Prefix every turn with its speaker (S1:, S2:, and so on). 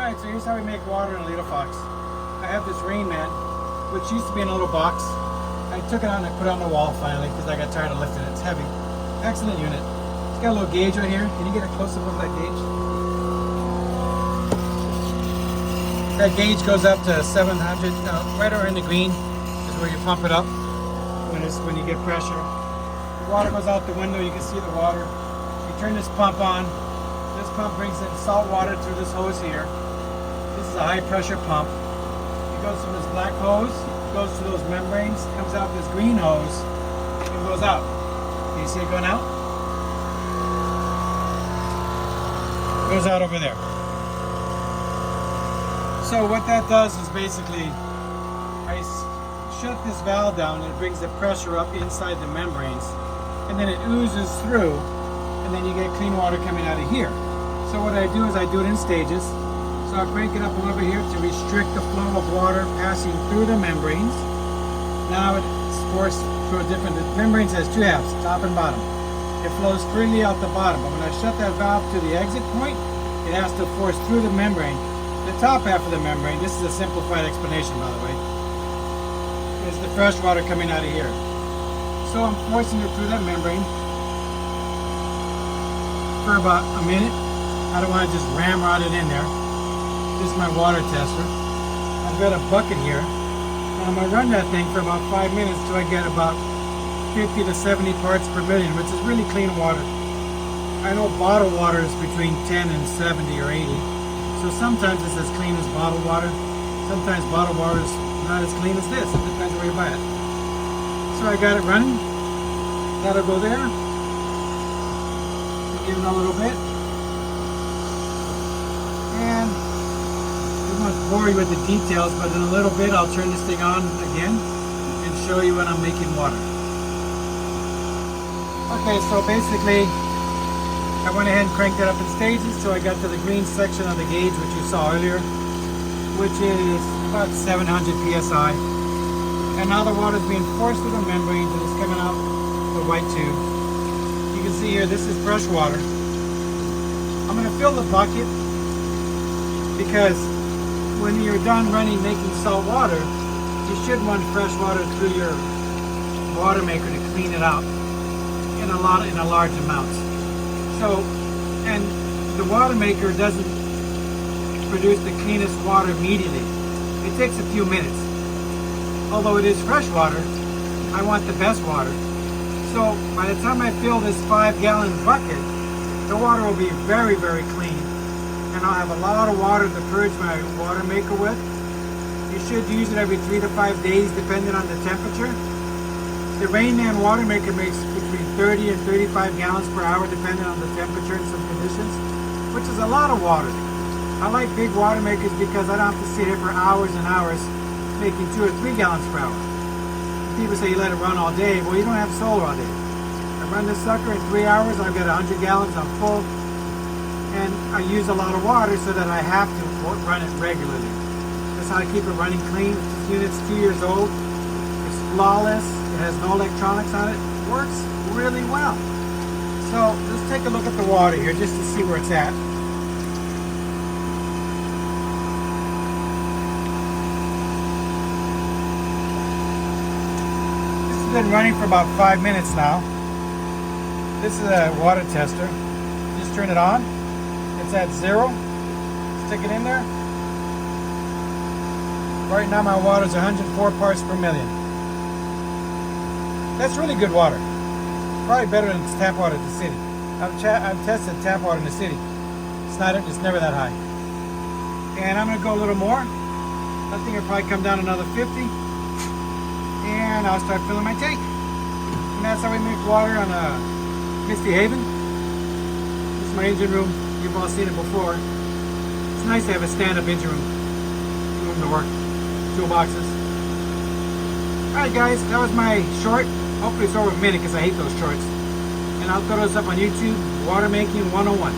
S1: Alright, so here's how we make water in a little fox. I have this Rainman, which used to be in a little box. I took it out and I put it on the wall finally because I got tired of lifting it. It's heavy. Excellent unit. It's got a little gauge right here. Can you get a close-up of that gauge? That gauge goes up to 700, right over in the green is where you pump it up when you get pressure. The water goes out the window, you can see the water. You turn this pump on. This pump brings in salt water through this hose here. This is a high pressure pump. It goes through this black hose, goes to those membranes, comes out this green hose, and goes out. Can you see it going out? It goes out over there. So what that does is basically, I shut this valve down and it brings the pressure up inside the membranes, and then it oozes through, and then you get clean water coming out of here. So what I do is I do it in stages. So I crank it up a little bit here to restrict the flow of water passing through the membranes. Now it's forced through a different, the membranes has two halves, top and bottom. It flows freely out the bottom, but when I shut that valve to the exit point, it has to force through the membrane. The top half of the membrane, this is a simplified explanation by the way, is the fresh water coming out of here. So I'm forcing it through that membrane for about a minute. I don't want to just ramrod it in there. This is my water tester. I've got a bucket here, and I'm going to run that thing for about 5 minutes till I get about 50 to 70 parts per million, which is really clean water. I know bottled water is between 10 and 70 or 80. So sometimes it's as clean as bottled water. Sometimes bottled water is not as clean as this. It depends where you buy it. So I got it running. That'll go there. Give it a little bit. And I'm not bore you with the details, but in a little bit I'll turn this thing on again and show you when I'm making water. Okay, so basically I went ahead and cranked it up in stages till I got to the green section of the gauge, which you saw earlier, which is about 700 psi. And now the water is being forced through the membranes and it's coming out the white tube. You can see here, this is fresh water. I'm going to fill the bucket because when you're done making salt water, you should run fresh water through your water maker to clean it out in a large amount. So, and the water maker doesn't produce the cleanest water immediately. It takes a few minutes. Although it is fresh water, I want the best water. So by the time I fill this 5-gallon bucket, the water will be very, very clean. And I'll have a lot of water to purge my water maker with. You should use it every 3 to 5 days depending on the temperature. The Rainman water maker makes between 30 and 35 gallons per hour depending on the temperature and some conditions, which is a lot of water. I like big water makers because I don't have to sit here for hours and hours making 2 or 3 gallons per hour. People say you let it run all day. Well, you don't have solar all day. I run this sucker in 3 hours, I've got 100 gallons, I'm full, and I use a lot of water so that I have to run it regularly. That's how I keep it running clean. This unit's 2 years old. It's flawless. It has no electronics on it. It works really well. So let's take a look at the water here just to see where it's at. This has been running for about 5 minutes now. This is a water tester. Just turn it on. It's at 0. Stick it in there. Right now my water is 104 parts per million. That's really good water. Probably better than tap water at the city. I've tested tap water in the city. It's never that high. And I'm going to go a little more. I think it'll probably come down another 50. And I'll start filling my tank. And that's how we make water on Misty Haven. This is my engine room. You've all seen it before. It's nice to have a stand-up engine room to work. Toolboxes. Alright guys, that was my short. Hopefully it's over a minute because I hate those shorts. And I'll throw this up on YouTube, Water Making 101.